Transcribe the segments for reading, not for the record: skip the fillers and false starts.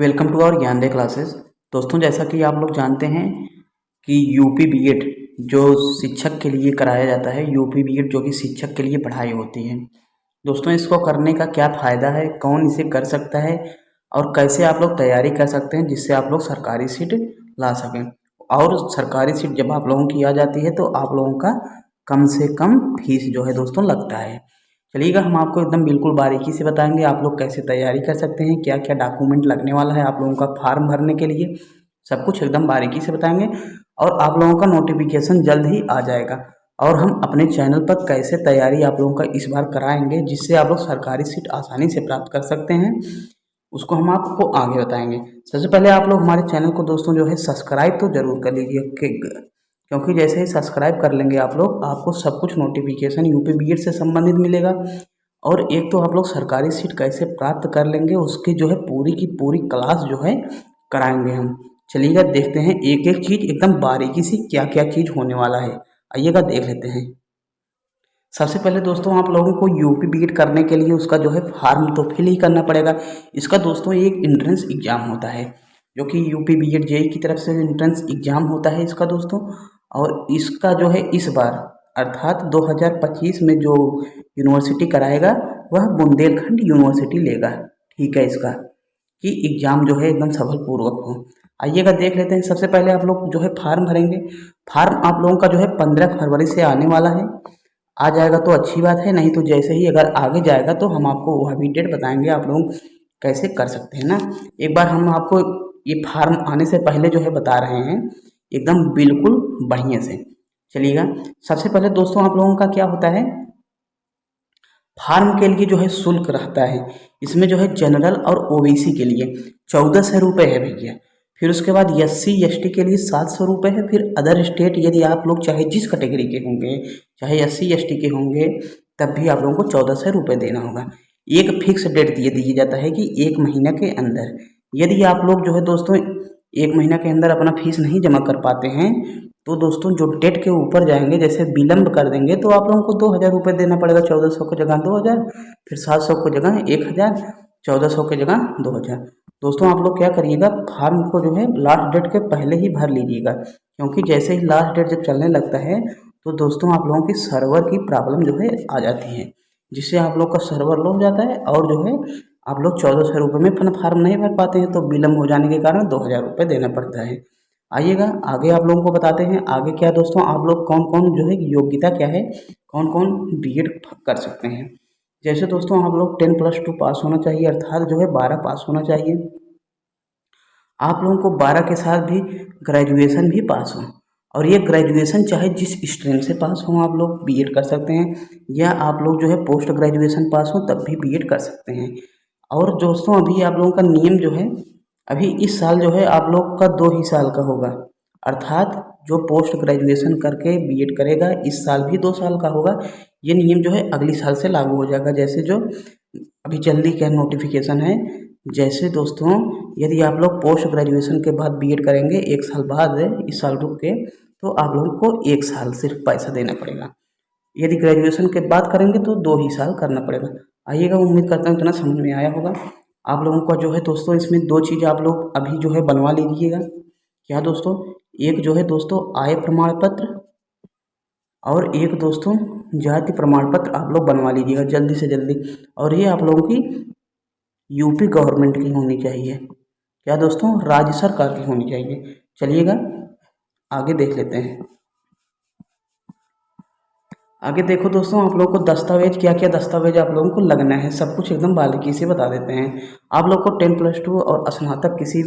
Welcome to our Gyande classes. दोस्तों, जैसा कि आप लोग जानते हैं कि यूपी बीएड जो शिक्षक के लिए कराया जाता है, यूपी बीएड जो कि शिक्षक के लिए पढ़ाई होती है। दोस्तों, इसको करने का क्या फ़ायदा है, कौन इसे कर सकता है और कैसे आप लोग तैयारी कर सकते हैं जिससे आप लोग सरकारी सीट ला सकें। और सरकारी सीट जब आप लोगों की आ जाती है तो आप लोगों का कम से कम फीस जो है दोस्तों लगता है। चलिएगा, हम आपको एकदम बिल्कुल बारीकी से बताएंगे आप लोग कैसे तैयारी कर सकते हैं, क्या क्या डॉक्यूमेंट लगने वाला है आप लोगों का फॉर्म भरने के लिए, सब कुछ एकदम बारीकी से बताएंगे। और आप लोगों का नोटिफिकेशन जल्द ही आ जाएगा। और हम अपने चैनल पर कैसे तैयारी आप लोगों का इस बार कराएंगे जिससे आप लोग सरकारी सीट आसानी से प्राप्त कर सकते हैं, उसको हम आपको आगे बताएंगे। सबसे पहले आप लोग हमारे चैनल को दोस्तों जो है सब्सक्राइब तो ज़रूर कर लीजिए, क्योंकि जैसे ही सब्सक्राइब कर लेंगे आप लोग, आपको सब कुछ नोटिफिकेशन यूपी बीएड से संबंधित मिलेगा। और एक तो आप लोग सरकारी सीट कैसे प्राप्त कर लेंगे उसकी जो है पूरी की पूरी क्लास जो है कराएंगे हम। चलिएगा, देखते हैं एक एक चीज़ एकदम बारीकी से क्या क्या चीज़ होने वाला है। आइएगा देख लेते हैं। सबसे पहले दोस्तों आप लोगों को यूपी बीएड करने के लिए उसका जो है फॉर्म तो फिल ही करना पड़ेगा। इसका दोस्तों एक एंट्रेंस एग्ज़ाम होता है जो कि यूपी बीएड जेई की तरफ से एंट्रेंस एग्ज़ाम होता है इसका दोस्तों। और इसका जो है इस बार अर्थात 2025 में जो यूनिवर्सिटी कराएगा वह बुंदेलखंड यूनिवर्सिटी लेगा। ठीक है, इसका कि एग्ज़ाम जो है एकदम सफलपूर्वक हो। आइएगा देख लेते हैं। सबसे पहले आप लोग जो है फार्म भरेंगे। फार्म आप लोगों का जो है 15 फरवरी से आने वाला है। आ जाएगा तो अच्छी बात है, नहीं तो जैसे ही अगर आगे जाएगा तो हम आपको वह भी डेट बताएंगे आप लोग कैसे कर सकते हैं ना। एक बार हम आपको ये फार्म आने से पहले जो है बता रहे हैं एकदम बिल्कुल बढ़िया से। चलिएगा, सबसे पहले दोस्तों आप लोगों का क्या होता है, फार्म के लिए जो है शुल्क रहता है। इसमें जो है जनरल और ओबीसी के लिए 1400 रुपये है भैया। फिर उसके बाद एससी एसटी के लिए 700 रुपये है। फिर अदर स्टेट यदि आप लोग चाहे जिस कैटेगरी के होंगे, चाहे एससी एसटी के होंगे, तब भी आप लोगों को 1400 रुपये देना होगा। एक फिक्स डेट दिया जाता है कि 1 महीना के अंदर यदि आप लोग जो है दोस्तों 1 महीना के अंदर अपना फीस नहीं जमा कर पाते हैं तो दोस्तों जो डेट के ऊपर जाएंगे, जैसे विलम्ब कर देंगे, तो आप लोगों को 2000 रुपये देना पड़ेगा। 1400 की जगह 2000, फिर 700 की जगह 1000, 1400 की जगह 2000। दोस्तों आप लोग क्या करिएगा, फार्म को जो है लास्ट डेट के पहले ही भर लीजिएगा, क्योंकि जैसे ही लास्ट डेट जब चलने लगता है तो दोस्तों आप लोगों की सर्वर की प्रॉब्लम जो है आ जाती है, जिससे आप लोग का सर्वर लो हो जाता है और जो है आप लोग 1400 रुपये में अपना फार्म नहीं भर पाते हैं, तो विलम्ब हो जाने के कारण 2000 रुपये देना पड़ता है। आइएगा आगे आप लोगों को बताते हैं आगे क्या दोस्तों, आप लोग कौन कौन जो है योग्यता क्या है, कौन कौन बीएड कर सकते हैं। जैसे दोस्तों आप लोग 10+2 पास होना चाहिए, अर्थात जो है 12 पास होना चाहिए। आप लोगों को 12 के साथ भी ग्रेजुएशन भी पास हो, और ये ग्रेजुएशन चाहे जिस स्ट्रीम से पास हो आप लोग बीएड कर सकते हैं, या आप लोग जो है पोस्ट ग्रेजुएशन पास हो तब भी बीएड कर सकते हैं। और दोस्तों अभी आप लोगों का नियम जो है, अभी इस साल जो है आप लोग का 2 ही साल का होगा, अर्थात जो पोस्ट ग्रेजुएशन करके बीएड करेगा इस साल भी 2 साल का होगा। ये नियम जो है अगली साल से लागू हो जाएगा। जैसे जो अभी जल्दी क्या नोटिफिकेशन है, जैसे दोस्तों यदि आप लोग पोस्ट ग्रेजुएशन के बाद बीएड करेंगे 1 साल बाद, इस साल रुक के, तो आप लोगों को 1 साल सिर्फ पैसा देना पड़ेगा। यदि ग्रेजुएशन के बाद करेंगे तो 2 ही साल करना पड़ेगा। आइएगा, उम्मीद करता हूँ इतना समझ में आया होगा आप लोगों का। जो है दोस्तों इसमें 2 चीज़ आप लोग अभी जो है बनवा लीजिएगा। क्या दोस्तों, एक जो है दोस्तों आय प्रमाण पत्र, और एक दोस्तों जाति प्रमाण पत्र आप लोग बनवा लीजिएगा जल्दी से जल्दी। और ये आप लोगों की यूपी गवर्नमेंट की होनी चाहिए। क्या दोस्तों, राज्य सरकार की होनी चाहिए। चलिएगा आगे देख लेते हैं। आगे देखो दोस्तों, आप लोगों को दस्तावेज क्या क्या दस्तावेज आप लोगों को लगना है, सब कुछ एकदम बारीकी से बता देते हैं। आप लोग को 10+2 और स्नातक किसी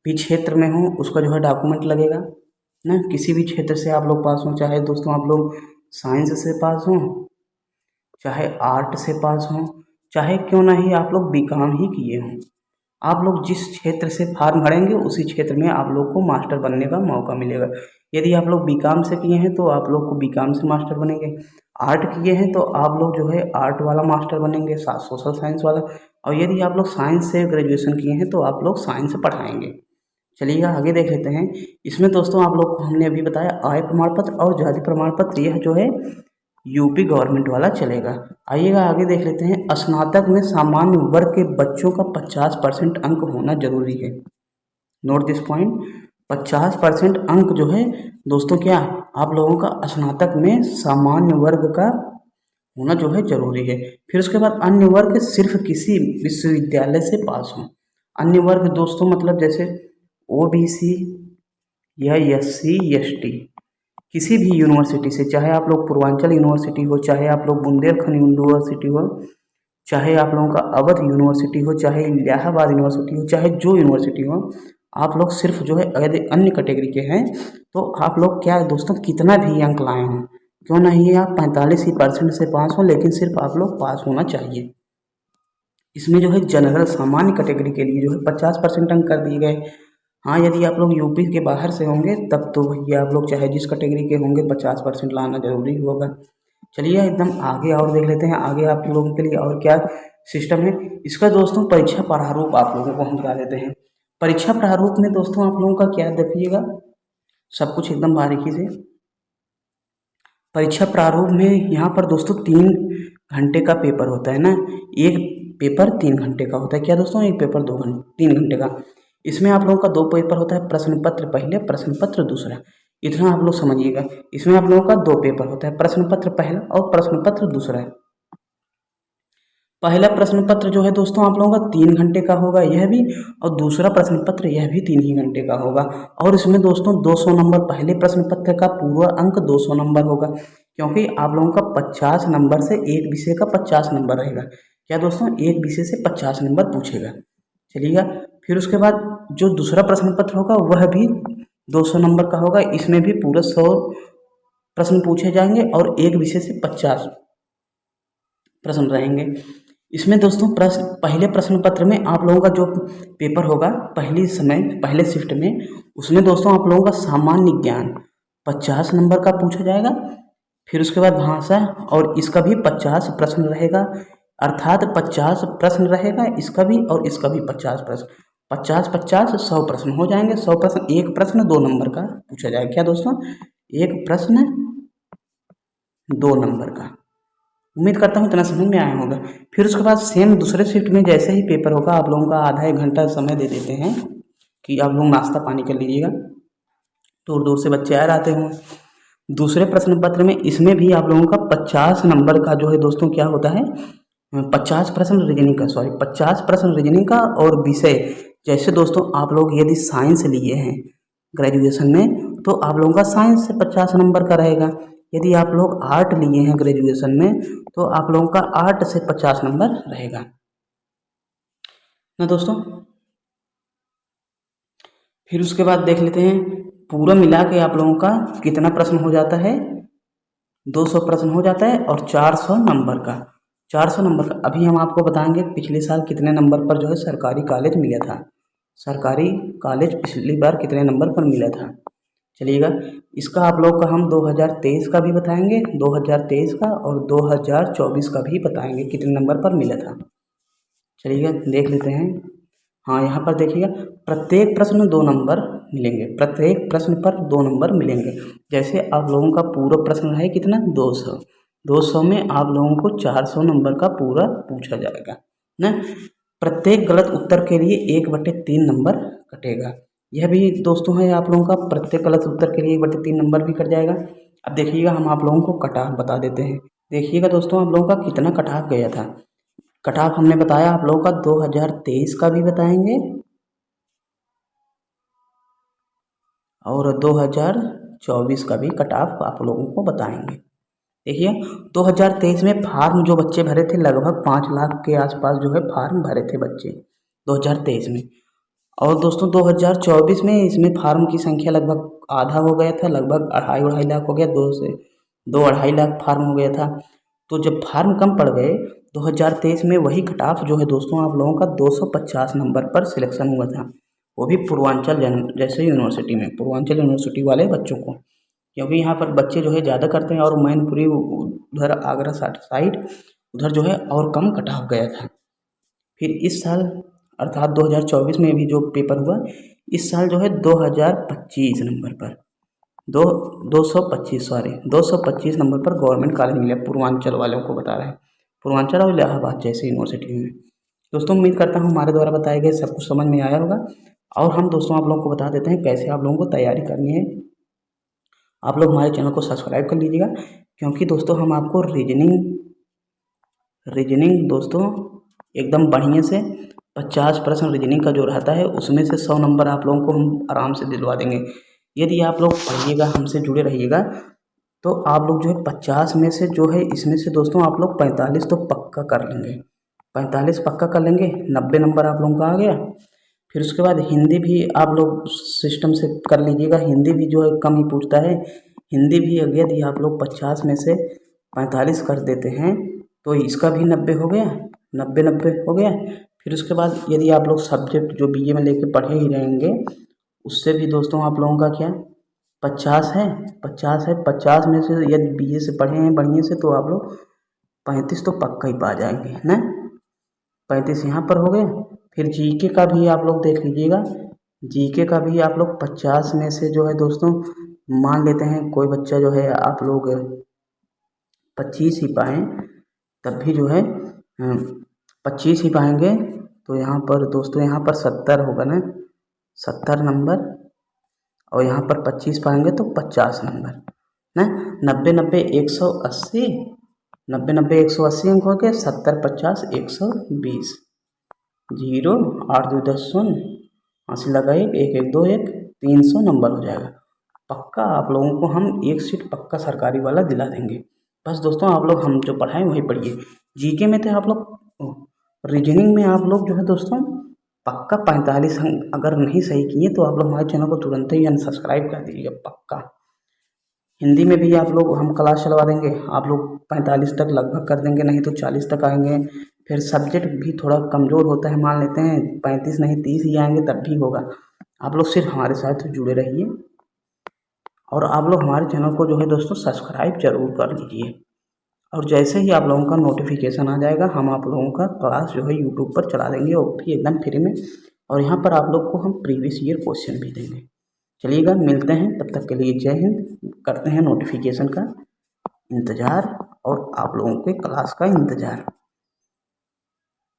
भी क्षेत्र में हो उसका जो है डॉक्यूमेंट लगेगा ना। किसी भी क्षेत्र से आप लोग पास हों, चाहे दोस्तों आप लोग साइंस से पास हों, चाहे आर्ट से पास हों, चाहे क्यों ना ही आप लोग बीकॉम ही किए हों, आप लोग जिस क्षेत्र से फार्म भरेंगे उसी क्षेत्र में आप लोग को मास्टर बनने का मौका मिलेगा। यदि आप लोग बीकॉम से किए हैं तो आप लोग को बीकॉम से मास्टर बनेंगे, आर्ट किए हैं तो आप लोग जो है आर्ट वाला मास्टर बनेंगे, सोशल साइंस वाला। और यदि आप लोग साइंस से ग्रेजुएशन किए हैं तो आप लोग साइंस पढ़ाएंगे। चलिएगा आगे देख लेते हैं। इसमें दोस्तों आप लोग को हमने अभी बताया आय प्रमाण पत्र और जाति प्रमाण पत्र, यह जो है यूपी गवर्नमेंट वाला चलेगा। आइएगा आगे देख लेते हैं, स्नातक में सामान्य वर्ग के बच्चों का 50% अंक होना जरूरी है। नोट दिस पॉइंट, 50% अंक जो है दोस्तों क्या आप लोगों का स्नातक में सामान्य वर्ग का होना जो है जरूरी है। फिर उसके बाद अन्य वर्ग सिर्फ किसी विश्वविद्यालय से पास हो। अन्य वर्ग दोस्तों मतलब जैसे ओबीसी या एससी एसटी, किसी भी यूनिवर्सिटी से, चाहे आप लोग पूर्वांचल यूनिवर्सिटी हो, चाहे आप लोग बुंदेलखंड यूनिवर्सिटी हो, चाहे आप लोगों का अवध यूनिवर्सिटी हो, चाहे इलाहाबाद यूनिवर्सिटी हो, चाहे जो यूनिवर्सिटी हो, आप लोग सिर्फ जो है यदि अन्य कैटेगरी के हैं तो आप लोग क्या दोस्तों कितना भी अंक लाए हों, क्यों नहीं आप 45% से पास हो, लेकिन सिर्फ आप लोग पास होना चाहिए। इसमें जो है जनरल सामान्य कैटेगरी के लिए जो है 50% अंक कर दिए गए। हाँ, यदि आप लोग यूपी के बाहर से होंगे तब तो भैया आप लोग चाहे जिस कैटेगरी के होंगे 50% लाना जरूरी होगा। चलिए एकदम आगे और देख लेते हैं, आगे आप लोगों के लिए और क्या सिस्टम है इसका दोस्तों। परीक्षा प्रारूप आप लोगों को हम बता देते हैं। परीक्षा प्रारूप में दोस्तों आप लोगों का क्या देखिएगा, सब कुछ एकदम बारीकी से। परीक्षा प्रारूप में यहाँ पर दोस्तों 3 घंटे का पेपर होता है ना, एक पेपर 3 घंटे का होता है। क्या दोस्तों, एक पेपर 3 घंटे का। इसमें आप लोगों का 2 पेपर होता है, प्रश्न पत्र पहले, प्रश्न पत्र दूसरा। इतना आप लोग समझिएगा। इसमें आप लोगों का 2 पेपर होता है, प्रश्न पत्र पहला और प्रश्न पत्र दूसरा। पहला प्रश्न पत्र जो है दोस्तों आप लोगों का 3 घंटे का होगा यह भी, और दूसरा प्रश्न पत्र यह भी 3 ही घंटे का होगा। और इसमें दोस्तों 200 नंबर, पहले प्रश्न पत्र का पूरा अंक 200 नंबर होगा, क्योंकि आप लोगों का 50 नंबर से एक विषय का 50 नंबर रहेगा। क्या दोस्तों, एक विषय से 50 नंबर पूछेगा। चलिएगा, फिर उसके बाद जो दूसरा प्रश्न पत्र होगा वह भी 200 नंबर का होगा। इसमें भी पूरे 100 प्रश्न पूछे जाएंगे और एक विषय से 50 प्रश्न रहेंगे। इसमें दोस्तों पहले प्रश्न पत्र में आप लोगों का जो पेपर होगा पहले शिफ्ट में, उसमें दोस्तों आप लोगों का सामान्य ज्ञान 50 नंबर का पूछा जाएगा। फिर उसके बाद भाषा, और इसका भी 50 प्रश्न रहेगा, अर्थात 50 प्रश्न रहेगा इसका भी और इसका भी 50 प्रश्न, 50-50 100 प्रश्न हो जाएंगे। 100 प्रश्न, एक प्रश्न 2 नंबर का पूछा जाएगा। क्या दोस्तों, एक प्रश्न 2 नंबर का। उम्मीद करता हूँ इतना समझ में आया होगा। फिर उसके बाद सेम दूसरे शिफ्ट में जैसे ही पेपर होगा आप लोगों का आधा 1 घंटा समय दे देते हैं कि आप लोग नाश्ता पानी कर लीजिएगा, दूर दूर से बच्चे आ आते हों। दूसरे प्रश्न पत्र में इसमें भी आप लोगों का 50 नंबर का जो है दोस्तों क्या होता है, 50 प्रश्न रीजनिंग का, 50 प्रश्न रीजनिंग का। और विषय जैसे दोस्तों आप लोग यदि साइंस लिए हैं ग्रेजुएशन में तो आप लोगों का साइंस से 50 नंबर का रहेगा। यदि आप लोग आर्ट लिए हैं ग्रेजुएशन में तो आप लोगों का आर्ट से 50 नंबर रहेगा ना दोस्तों। फिर उसके बाद देख लेते हैं पूरा मिला के आप लोगों का कितना प्रश्न हो जाता है, 200 प्रश्न हो जाता है और 400 नंबर का, 400 नंबर का। अभी हम आपको बताएंगे पिछले साल कितने नंबर पर जो है सरकारी कॉलेज मिला था, सरकारी कॉलेज पिछली बार कितने नंबर पर मिला था। चलिएगा, इसका आप लोग का हम 2023 का भी बताएंगे, 2023 का और 2024 का भी बताएंगे कितने नंबर पर मिला था। चलिएगा देख लेते हैं। हाँ, यहाँ पर देखिएगा प्रत्येक प्रश्न 2 नंबर मिलेंगे, प्रत्येक प्रश्न पर 2 नंबर मिलेंगे। जैसे आप लोगों का पूरा प्रश्न है कितना, 200, 200 में आप लोगों को 400 नंबर का पूरा पूछा जाएगा ना। प्रत्येक गलत उत्तर के लिए 1/3 नंबर कटेगा। यह भी दोस्तों है आप लोगों का, प्रत्येक गलत उत्तर के लिए 1/3 नंबर भी कट जाएगा। अब देखिएगा हम आप लोगों को कट ऑफ बता देते हैं। देखिएगा दोस्तों आप लोगों का कितना कट ऑफ गया था। कट ऑफ हमने बताया आप लोगों का 2023 का भी बताएंगे और 2024 का भी कट ऑफ आप लोगों को बताएंगे। देखिए 2023 में फार्म जो बच्चे भरे थे लगभग 5 लाख के आसपास जो है फार्म भरे थे बच्चे 2023 में। और दोस्तों 2024 में इसमें फार्म की संख्या लगभग आधा हो गया था, लगभग 2.5 लाख हो गया, 2.5 लाख फार्म हो गया था। तो जब फार्म कम पड़ गए 2023 में, वही कट ऑफ जो है दोस्तों आप लोगों का 250 नंबर पर सिलेक्शन हुआ था, वो भी पूर्वांचल जैसे यूनिवर्सिटी में, पूर्वांचल यूनिवर्सिटी वाले बच्चों को, क्योंकि यहाँ पर बच्चे जो है ज़्यादा करते हैं और मैनपुरी उधर आगरा साइड उधर जो है और कम कट ऑफ गया था। फिर इस साल अर्थात 2024 में भी जो पेपर हुआ, इस साल जो है 2025 नंबर पर 225 नंबर पर गवर्नमेंट कॉलेज मिला, पूर्वांचल वालों को बता रहे हैं, पूर्वांचल और इलाहाबाद जैसे यूनिवर्सिटी में। दोस्तों उम्मीद करता हूँ हमारे द्वारा बताए गए सब कुछ समझ में आया होगा। और हम दोस्तों आप लोगों को बता देते हैं कैसे आप लोगों को तैयारी करनी है। आप लोग हमारे चैनल को सब्सक्राइब कर लीजिएगा, क्योंकि दोस्तों हम आपको रीजनिंग दोस्तों एकदम बढ़िया से 50% रीजनिंग का जो रहता है उसमें से 100 नंबर आप लोगों को हम आराम से दिलवा देंगे। यदि आप लोग पढ़िएगा, हमसे जुड़े रहिएगा, तो आप लोग जो है 50 में से जो है इसमें से दोस्तों आप लोग 45 तो पक्का कर लेंगे, 45 पक्का कर लेंगे, 90 नंबर आप लोगों का आ गया। फिर उसके बाद हिंदी भी आप लोग सिस्टम से कर लीजिएगा, हिंदी भी जो है कम ही पूछता है। हिंदी भी यदि आप लोग 50 में से 45 कर देते हैं तो इसका भी 90 हो गया, 90 हो गया। फिर उसके बाद यदि आप लोग सब्जेक्ट जो बीए में लेके पढ़े ही रहेंगे, उससे भी दोस्तों आप लोगों का क्या 50 है, 50 में से यदि बीए से पढ़े हैं बढ़िया से तो आप लोग 35 तो पक्का ही पा जाएंगे ना। 35 यहाँ पर हो गए। फिर जीके का भी आप लोग देख लीजिएगा, जीके का भी आप लोग 50 में से जो है दोस्तों मान लेते हैं कोई बच्चा जो है आप लोग 25 ही पाएँ, तब भी जो है 25 ही पाएंगे। तो यहाँ पर दोस्तों यहाँ पर 70 होगा ना, 70 नंबर, और यहाँ पर 25 पाएंगे तो 50 नंबर ना। 90 90 180, 90 90 180 अंक हो गए, 70 50 120, 0 8 2 10 0, 80 लगा 1 1 1 2 1, 300 नंबर हो जाएगा। पक्का आप लोगों को हम एक सीट पक्का सरकारी वाला दिला देंगे। बस दोस्तों आप लोग हम जो पढ़ाएं वही पढ़िए। जीके में थे आप लोग, रीजनिंग में आप लोग जो है दोस्तों पक्का 45 अंक अगर नहीं सही किए तो आप लोग हमारे चैनल को तुरंत ही अनसब्सक्राइब कर दीजिएगा पक्का। हिंदी में भी आप लोग हम क्लास चलवा देंगे, आप लोग 45 तक लगभग कर देंगे, नहीं तो 40 तक आएंगे। फिर सब्जेक्ट भी थोड़ा कमज़ोर होता है, मान लेते हैं 35 नहीं 30 ही आएंगे तब भी होगा। आप लोग सिर्फ हमारे साथ जुड़े रहिए, और आप लोग हमारे चैनल को जो है दोस्तों सब्सक्राइब जरूर कर लीजिए। और जैसे ही आप लोगों का नोटिफिकेशन आ जाएगा हम आप लोगों का क्लास जो है यूट्यूब पर चला देंगे, वो भी एकदम फ्री में। और यहाँ पर आप लोग को हम प्रीवियस ईयर क्वेश्चन भी देंगे। चलिएगा मिलते हैं, तब तक के लिए जय हिंद। करते हैं नोटिफिकेशन का इंतज़ार और आप लोगों के क्लास का इंतज़ार।